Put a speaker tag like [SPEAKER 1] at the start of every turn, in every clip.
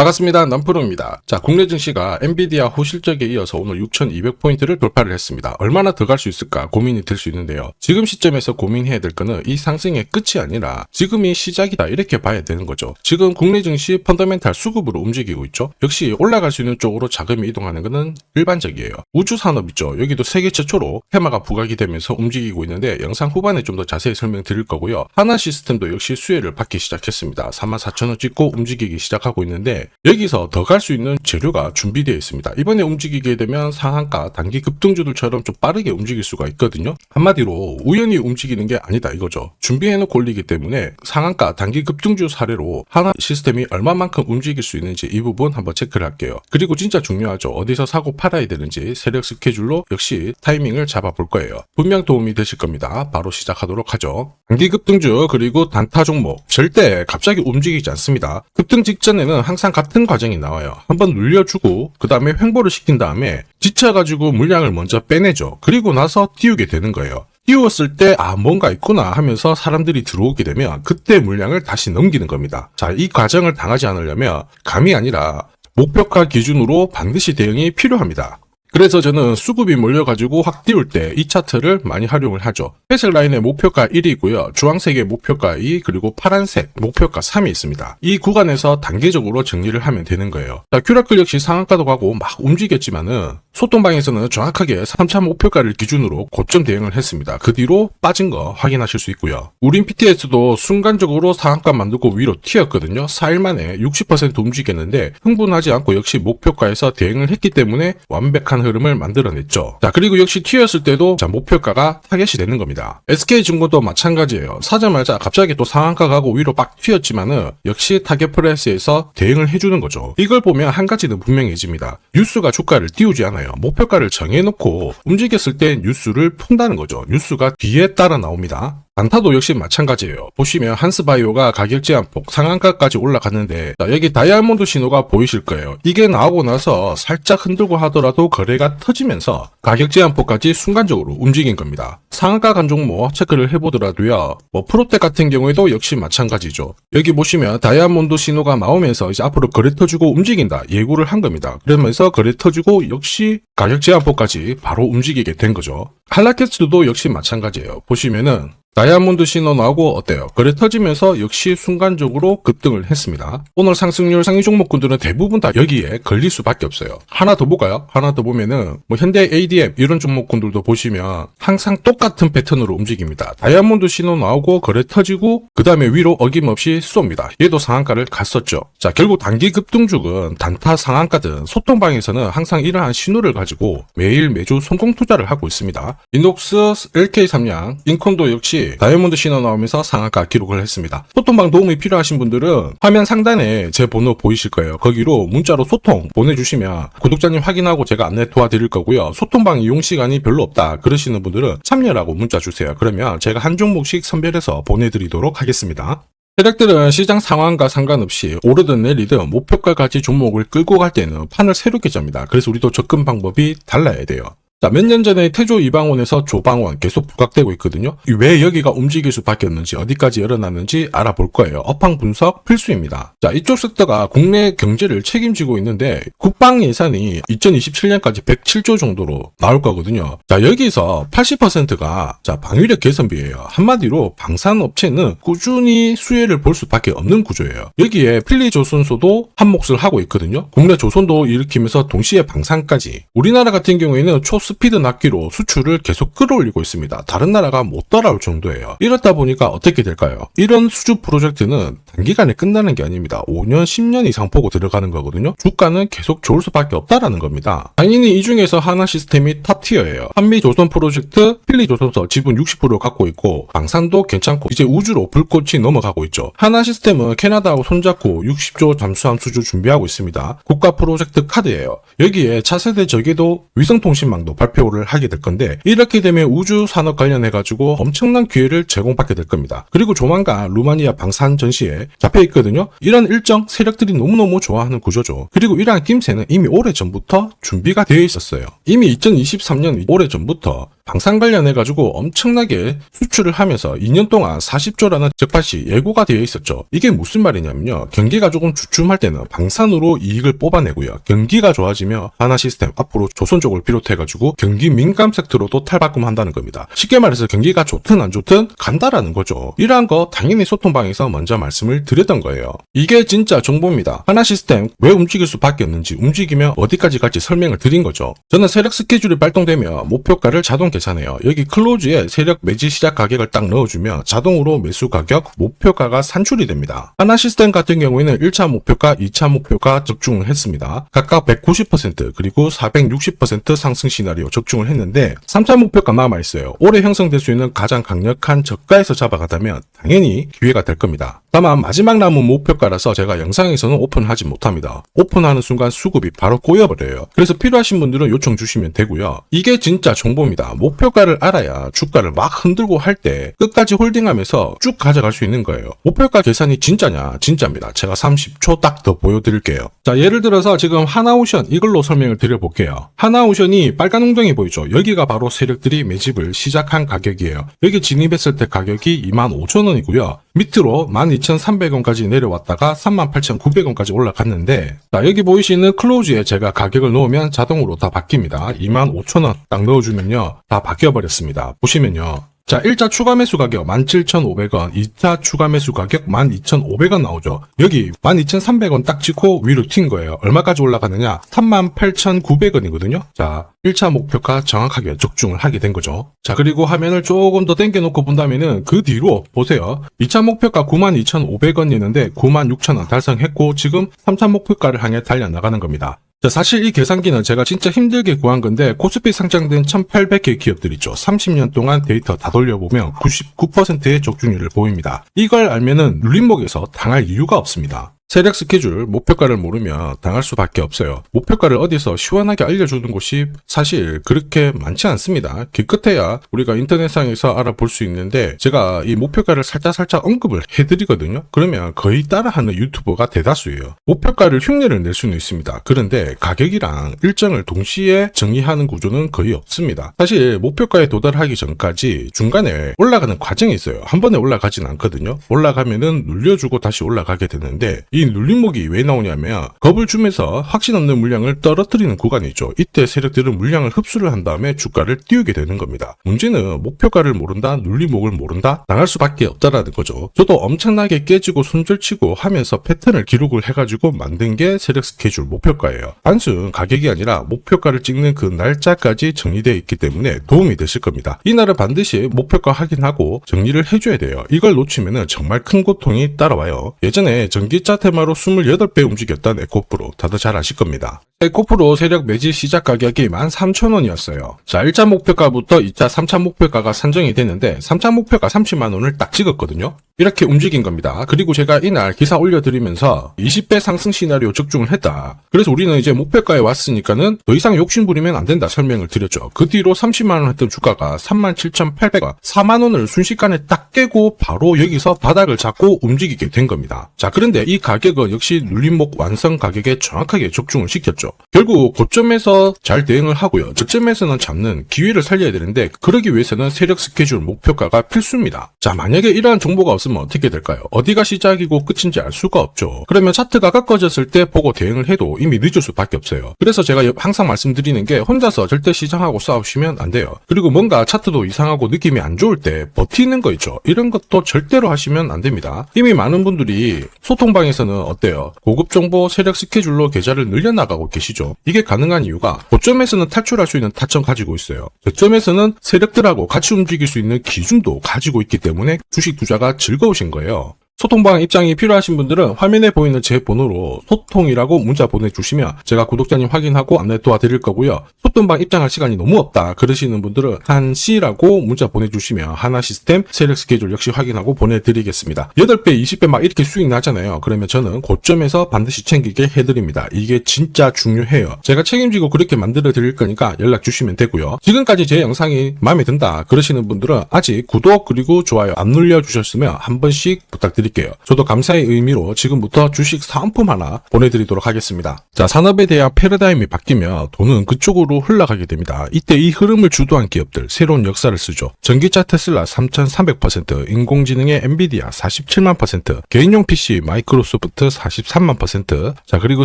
[SPEAKER 1] 반갑습니다. 남프로입니다. 자, 국내 증시가 엔비디아 호실적에 이어서 오늘 6,200포인트를 돌파를 했습니다. 얼마나 더 갈 수 있을까 고민이 될 수 있는데요. 지금 시점에서 고민해야 될 거는 이 상승의 끝이 아니라 지금이 시작이다 이렇게 봐야 되는 거죠. 지금 국내 증시 펀더멘탈 수급으로 움직이고 있죠. 역시 올라갈 수 있는 쪽으로 자금이 이동하는 것은 일반적이에요. 우주산업 있죠. 여기도 세계 최초로 테마가 부각이 되면서 움직이고 있는데 영상 후반에 좀 더 자세히 설명드릴 거고요. 하나시스템도 역시 수혜를 받기 시작했습니다. 44,000원 찍고 움직이기 시작하고 있는데 여기서 더 갈 수 있는 재료가 준비되어 있습니다. 이번에 움직이게 되면 상한가 단기 급등주들처럼 좀 빠르게 움직일 수가 있거든요. 한마디로 우연히 움직이는 게 아니다 이거죠. 준비해놓고 올리기 때문에 상한가 단기 급등주 사례로 하나 시스템이 얼마만큼 움직일 수 있는지 이 부분 한번 체크를 할게요. 그리고 진짜 중요하죠. 어디서 사고 팔아야 되는지 세력 스케줄로 역시 타이밍을 잡아볼 거예요. 분명 도움이 되실 겁니다. 바로 시작하도록 하죠. 단기 급등주 그리고 단타 종목 절대 갑자기 움직이지 않습니다. 급등 직전에는 항상 같은 과정이 나와요. 한번 눌려주고 그 다음에 횡보를 시킨 다음에 지쳐가지고 물량을 먼저 빼내죠. 그리고 나서 띄우게 되는 거예요. 띄웠을 때 뭔가 있구나 하면서 사람들이 들어오게 되면 그때 물량을 다시 넘기는 겁니다. 자, 이 과정을 당하지 않으려면 감이 아니라 목표가 기준으로 반드시 대응이 필요합니다. 그래서 저는 수급이 몰려가지고 확 띄울 때 이 차트를 많이 활용을 하죠. 회색 라인의 목표가 1이고요. 주황색의 목표가 2 그리고 파란색 목표가 3이 있습니다. 이 구간에서 단계적으로 정리를 하면 되는 거예요. 자, 큐라클 역시 상한가도 가고 막 움직였지만은 소통방에서는 정확하게 3차 목표가를 기준으로 고점 대응을 했습니다. 그 뒤로 빠진 거 확인하실 수 있고요. 우린 PTS도 순간적으로 상한가 만들고 위로 튀었거든요. 4일 만에 60% 움직였는데 흥분하지 않고 역시 목표가에서 대응을 했기 때문에 완벽한 흐름을 만들어냈죠. 자, 그리고 역시 튀었을 때도 목표가가 타겟이 되는 겁니다. SK증권도 마찬가지예요. 사자마자 갑자기 또 상한가 가고 위로 빡 튀었지만은 역시 타겟 프라이스에서 대응을 해주는 거죠. 이걸 보면 한 가지는 분명해집니다. 뉴스가 주가를 띄우지 않아요. 목표가를 정해놓고 움직였을 때 뉴스를 푼다는 거죠. 뉴스가 뒤에 따라 나옵니다. 단타도 역시 마찬가지예요. 보시면 한스바이오가 가격 제한폭 상한가까지 올라갔는데 여기 다이아몬드 신호가 보이실 거예요. 이게 나오고 나서 살짝 흔들고 하더라도 거래가 터지면서 가격 제한폭까지 순간적으로 움직인 겁니다. 상한가 간 종목 체크를 해보더라도요. 프로텍 같은 경우에도 역시 마찬가지죠. 여기 보시면 다이아몬드 신호가 나오면서 이제 앞으로 거래 터지고 움직인다 예고를 한 겁니다. 그러면서 거래 터지고 역시 가격 제한폭까지 바로 움직이게 된 거죠. 한라캐스트도 역시 마찬가지예요. 보시면은 다이아몬드 신호 나오고 어때요? 거래 터지면서 역시 순간적으로 급등을 했습니다. 오늘 상승률 상위 종목군들은 대부분 다 여기에 걸릴 수밖에 없어요. 하나 더 볼까요? 하나 더 보면은 현대 ADM 이런 종목군들도 보시면 항상 똑같은 패턴으로 움직입니다. 다이아몬드 신호 나오고 거래 터지고 그 다음에 위로 어김없이 쏩니다. 얘도 상한가를 갔었죠. 자, 결국 단기 급등주은 단타 상한가든 소통방에서는 항상 이러한 신호를 가지고 매일 매주 성공 투자를 하고 있습니다. 이녹스, LK삼양, 인콘도 역시 다이아몬드 신호 나오면서 상한가 기록을 했습니다. 소통방 도움이 필요하신 분들은 화면 상단에 제 번호 보이실 거예요. 거기로 문자로 소통 보내주시면 구독자님 확인하고 제가 안내 도와드릴 거고요. 소통방 이용 시간이 별로 없다 그러시는 분들은 참여라고 문자 주세요. 그러면 제가 한 종목씩 선별해서 보내드리도록 하겠습니다. 세력들은 시장 상황과 상관없이 오르든 내리든 목표가까지 종목을 끌고 갈 때는 판을 새롭게 짭니다. 그래서 우리도 접근 방법이 달라야 돼요. 자, 몇 년 전에 태조 이방원에서 조방원 계속 부각되고 있거든요. 왜 여기가 움직일 수밖에 없는지 어디까지 열어놨는지 알아볼 거예요. 업황 분석 필수입니다. 자, 이쪽 섹터가 국내 경제를 책임지고 있는데 국방 예산이 2027년까지 107조 정도로 나올 거거든요. 자, 여기서 80%가 방위력 개선비예요. 한마디로 방산업체는 꾸준히 수혜를 볼 수밖에 없는 구조예요. 여기에 필리조선소도 한 몫을 하고 있거든요. 국내 조선도 일으키면서 동시에 방산까지. 우리나라 같은 경우에는 스피드 낮기로 수출을 계속 끌어올리고 있습니다. 다른 나라가 못 따라올 정도예요. 이렇다 보니까 어떻게 될까요? 이런 수주 프로젝트는 단기간에 끝나는 게 아닙니다. 5년, 10년 이상 보고 들어가는 거거든요. 주가는 계속 좋을 수밖에 없다라는 겁니다. 당연히 이 중에서 하나시스템이 탑티어예요. 한미조선 프로젝트, 필리조선소 지분 60% 갖고 있고 방산도 괜찮고 이제 우주로 불꽃이 넘어가고 있죠. 하나시스템은 캐나다하고 손잡고 60조 잠수함 수주 준비하고 있습니다. 국가 프로젝트 카드예요. 여기에 차세대 저궤도 위성통신망도 발표를 하게 될 건데 이렇게 되면 우주 산업 관련해가지고 엄청난 기회를 제공받게 될 겁니다. 그리고 조만간 루마니아 방산 전시에 잡혀 있거든요. 이런 일정 세력들이 너무너무 좋아하는 구조죠. 그리고 이러한 낌새는 이미 오래전부터 준비가 되어 있었어요. 이미 2023년 오래전부터 방산 관련해가지고 엄청나게 수출을 하면서 2년 동안 40조라는 적발시 예고가 되어 있었죠. 이게 무슨 말이냐면요. 경기가 조금 주춤할 때는 방산으로 이익을 뽑아내고요. 경기가 좋아지며 하나시스템 앞으로 조선 쪽을 비롯해가지고 경기 민감 섹터로도 탈바꿈한다는 겁니다. 쉽게 말해서 경기가 좋든 안 좋든 간다라는 거죠. 이러한 거 당연히 소통방에서 먼저 말씀을 드렸던 거예요. 이게 진짜 정보입니다. 하나시스템 왜 움직일 수밖에 없는지, 움직이면 어디까지 갈지 설명을 드린 거죠. 저는 세력 스케줄이 발동되며 목표가를 자동 계산해요. 여기 클로즈에 세력 매지 시작 가격을 딱 넣어주면 자동으로 매수 가격, 목표가가 산출이 됩니다. 하나시스템 같은 경우에는 1차 목표가, 2차 목표가 적중을 했습니다. 각각 190% 그리고 460% 상승 시나리오 적중을 했는데 3차 목표가 남아있어요. 올해 형성될 수 있는 가장 강력한 저가에서 잡아가다면 당연히 기회가 될 겁니다. 다만 마지막 남은 목표가라서 제가 영상에서는 오픈하지 못합니다. 오픈하는 순간 수급이 바로 꼬여버려요. 그래서 필요하신 분들은 요청 주시면 되고요. 이게 진짜 정보입니다. 목표가를 알아야 주가를 막 흔들고 할 때 끝까지 홀딩하면서 쭉 가져갈 수 있는 거예요. 목표가 계산이 진짜냐? 진짜입니다. 제가 30초 딱 더 보여드릴게요. 자, 예를 들어서 지금 하나오션 이걸로 설명을 드려볼게요. 하나오션이 빨간 웅덩이 보이죠? 여기가 바로 세력들이 매집을 시작한 가격이에요. 여기 진입했을 때 가격이 25,000원이고요. 밑으로 12,300원까지 내려왔다가 38,900원까지 올라갔는데, 자, 여기 보이시는 클로즈에 제가 가격을 넣으면 자동으로 다 바뀝니다. 25,000원 딱 넣어주면요, 다 바뀌어버렸습니다. 보시면요. 자, 1차 추가 매수 가격 17,500원, 2차 추가 매수 가격 12,500원 나오죠. 여기 12,300원 딱 찍고 위로 튄 거예요. 얼마까지 올라가느냐? 38,900원이거든요. 자, 1차 목표가 정확하게 적중을 하게 된 거죠. 자, 그리고 화면을 조금 더 당겨놓고 본다면은 그 뒤로 보세요. 2차 목표가 92,500원이었는데 96,000원 달성했고 지금 3차 목표가를 향해 달려나가는 겁니다. 자, 사실 이 계산기는 제가 진짜 힘들게 구한 건데 코스피 상장된 1800개 기업들 있죠. 30년 동안 데이터 다 돌려보면 99%의 적중률을 보입니다. 이걸 알면은 눌림목에서 당할 이유가 없습니다. 세력 스케줄, 목표가를 모르면 당할 수밖에 없어요. 목표가를 어디서 시원하게 알려주는 곳이 사실 그렇게 많지 않습니다. 기껏해야 우리가 인터넷상에서 알아볼 수 있는데 제가 이 목표가를 살짝 언급을 해드리거든요. 그러면 거의 따라하는 유튜버가 대다수예요. 목표가를 흉내를 낼 수는 있습니다. 그런데 가격이랑 일정을 동시에 정의하는 구조는 거의 없습니다. 사실 목표가에 도달하기 전까지 중간에 올라가는 과정이 있어요. 한 번에 올라가진 않거든요. 올라가면은 눌려주고 다시 올라가게 되는데 이 눌림목이 왜 나오냐면 겁을 주면서 확신 없는 물량을 떨어뜨리는 구간이 있죠. 이때 세력들은 물량을 흡수를 한 다음에 주가를 띄우게 되는 겁니다. 문제는 목표가를 모른다, 눌림목을 모른다, 당할 수밖에 없다라는 거죠. 저도 엄청나게 깨지고 손절치고 하면서 패턴을 기록을 해가지고 만든 게 세력 스케줄 목표가예요. 단순 가격이 아니라 목표가를 찍는 그 날짜까지 정리되어 있기 때문에 도움이 되실 겁니다. 이날은 반드시 목표가 확인하고 정리를 해줘야 돼요. 이걸 놓치면 정말 큰 고통이 따라와요. 예전에 전기차 테마로 28배 움직였던 에코프로 다들 잘 아실 겁니다. 에코프로 세력 매집 시작 가격이 13,000원이었어요. 자, 1차 목표가부터 2차, 3차 목표가가 산정이 됐는데 3차 목표가 30만원을 딱 찍었거든요. 이렇게 움직인 겁니다. 그리고 제가 이날 기사 올려드리면서 20배 상승 시나리오 적중을 했다. 그래서 우리는 이제 목표가에 왔으니까는 더 이상 욕심부리면 안 된다 설명을 드렸죠. 그 뒤로 30만원 했던 주가가 37,800원, 4만원을 순식간에 딱 깨고 바로 여기서 바닥을 잡고 움직이게 된 겁니다. 자, 그런데 이 가격은 역시 눌림목 완성 가격에 정확하게 적중을 시켰죠. 결국 고점에서 잘 대응을 하고요. 저점에서는 잡는 기회를 살려야 되는데 그러기 위해서는 세력 스케줄 목표가가 필수입니다. 자, 만약에 이러한 정보가 없으면 어떻게 될까요? 어디가 시작이고 끝인지 알 수가 없죠. 그러면 차트가 꺾어졌을 때 보고 대응을 해도 이미 늦을 수밖에 없어요. 그래서 제가 항상 말씀드리는 게 혼자서 절대 시장하고 싸우시면 안 돼요. 그리고 뭔가 차트도 이상하고 느낌이 안 좋을 때 버티는 거 있죠. 이런 것도 절대로 하시면 안 됩니다. 이미 많은 분들이 소통방에서는 어때요? 고급 정보 세력 스케줄로 계좌를 늘려나가고 계시죠. 이게 가능한 이유가 고점에서는 탈출할 수 있는 타점 가지고 있어요. 저점에서는 세력들하고 같이 움직일 수 있는 기준도 가지고 있기 때문에 주식 투자가 즐거우신 거예요. 소통방 입장이 필요하신 분들은 화면에 보이는 제 번호로 소통이라고 문자 보내주시면 제가 구독자님 확인하고 안내 도와드릴 거고요. 소통방 입장할 시간이 너무 없다 그러시는 분들은 한시라고 문자 보내주시면 하나시스템 세력 스케줄 역시 확인하고 보내드리겠습니다. 8배, 20배 막 이렇게 수익 나잖아요. 그러면 저는 고점에서 반드시 챙기게 해드립니다. 이게 진짜 중요해요. 제가 책임지고 그렇게 만들어 드릴 거니까 연락 주시면 되고요. 지금까지 제 영상이 마음에 든다 그러시는 분들은 아직 구독 그리고 좋아요 안 눌러주셨으면 한 번씩 부탁드립니다. 보내드릴게요. 저도 감사의 의미로 지금부터 주식 사은품 하나 보내드리도록 하겠습니다. 자, 산업에 대한 패러다임이 바뀌면 돈은 그쪽으로 흘러가게 됩니다. 이때 이 흐름을 주도한 기업들 새로운 역사를 쓰죠. 전기차 테슬라 3,300%, 인공지능의 엔비디아 47만%, 개인용 PC 마이크로소프트 43만%, 자 그리고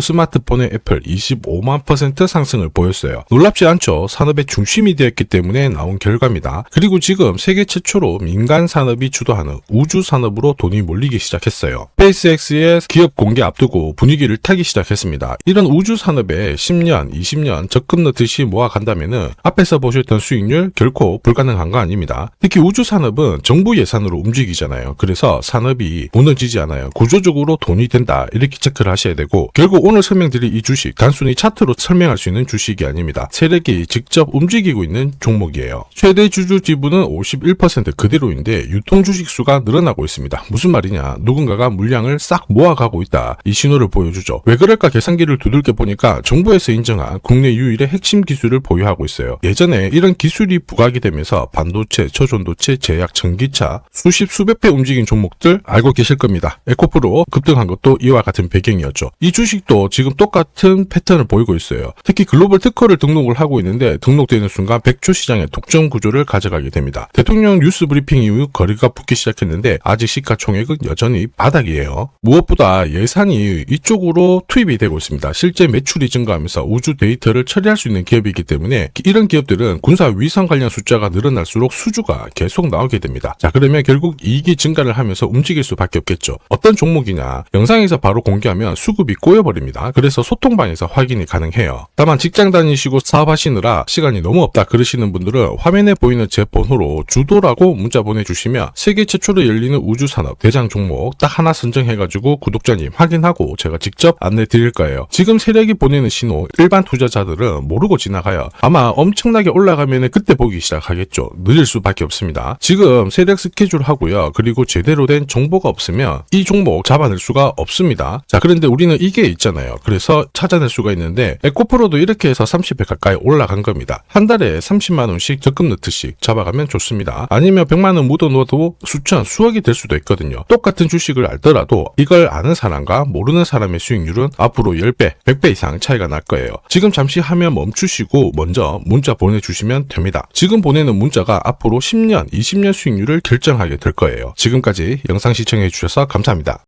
[SPEAKER 1] 스마트폰의 애플 25만% 상승을 보였어요. 놀랍지 않죠? 산업의 중심이 되었기 때문에 나온 결과입니다. 그리고 지금 세계 최초로 민간 산업이 주도하는 우주 산업으로 돈이 몰리기 시작했어요. 스페이스X의 기업 공개 앞두고 분위기를 타기 시작했습니다. 이런 우주 산업에 10년, 20년 적금 넣듯이 모아간다면은 앞에서 보셨던 수익률 결코 불가능한 거 아닙니다. 특히 우주 산업은 정부 예산으로 움직이잖아요. 그래서 산업이 무너지지 않아요. 구조적으로 돈이 된다 이렇게 체크를 하셔야 되고, 결국 오늘 설명드릴 이 주식 단순히 차트로 설명할 수 있는 주식이 아닙니다. 세력이 직접 움직이고 있는 종목이에요. 최대 주주 지분은 51% 그대로인데 유통 주식 수가 늘어나고 있습니다. 무슨 말이냐, 누군가가 물량을 싹 모아가고 있다, 이 신호를 보여주죠. 왜 그럴까 계산기를 두들겨 보니까 정부에서 인정한 국내 유일의 핵심 기술을 보유하고 있어요. 예전에 이런 기술이 부각이 되면서 반도체, 초전도체, 제약, 전기차 수십 수백 배 움직인 종목들 알고 계실 겁니다. 에코프로 급등한 것도 이와 같은 배경이었죠. 이 주식도 지금 똑같은 패턴을 보이고 있어요. 특히 글로벌 특허를 등록을 하고 있는데 등록되는 순간 백조 시장의 독점 구조를 가져가게 됩니다. 대통령 뉴스 브리핑 이후 거리가 붙기 시작했는데 아직 시가총액은 여전히 바닥이에요. 무엇보다 예산이 이쪽으로 투입이 되고 있습니다. 실제 매출이 증가하면서 우주 데이터를 처리할 수 있는 기업이기 때문에 이런 기업들은 군사 위성 관련 숫자가 늘어날수록 수주가 계속 나오게 됩니다. 자, 그러면 결국 이익이 증가를 하면서 움직일 수밖에 없겠죠. 어떤 종목이냐, 영상에서 바로 공개하면 수급이 꼬여버립니다. 그래서 소통방에서 확인이 가능해요. 다만 직장 다니시고 사업하시느라 시간이 너무 없다 그러시는 분들은 화면에 보이는 제 번호로 주도라고 문자 보내주시면 세계 최초로 열리는 우주산업 대장 종목 딱 하나 선정해가지고 구독자님 확인하고 제가 직접 안내 드릴 거예요. 지금 세력이 보내는 신호 일반 투자자들은 모르고 지나가요. 아마 엄청나게 올라가면 그때 보기 시작하겠죠. 늦을 수밖에 없습니다. 지금 세력 스케줄 하고요. 그리고 제대로 된 정보가 없으면 이 종목 잡아낼 수가 없습니다. 자, 그런데 우리는 이게 있잖아요. 그래서 찾아낼 수가 있는데 에코프로도 이렇게 해서 30배 가까이 올라간 겁니다. 한 달에 30만원씩 적금 넣듯이 잡아가면 좋습니다. 아니면 100만원 묻어놓아도 수천, 수억이 될 수도 있거든요. 똑같은 주식을 알더라도 이걸 아는 사람과 모르는 사람의 수익률은 앞으로 10배, 100배 이상 차이가 날 거예요. 지금 잠시 화면 멈추시고 먼저 문자 보내주시면 됩니다. 지금 보내는 문자가 앞으로 10년, 20년 수익률을 결정하게 될 거예요. 지금까지 영상 시청해주셔서 감사합니다.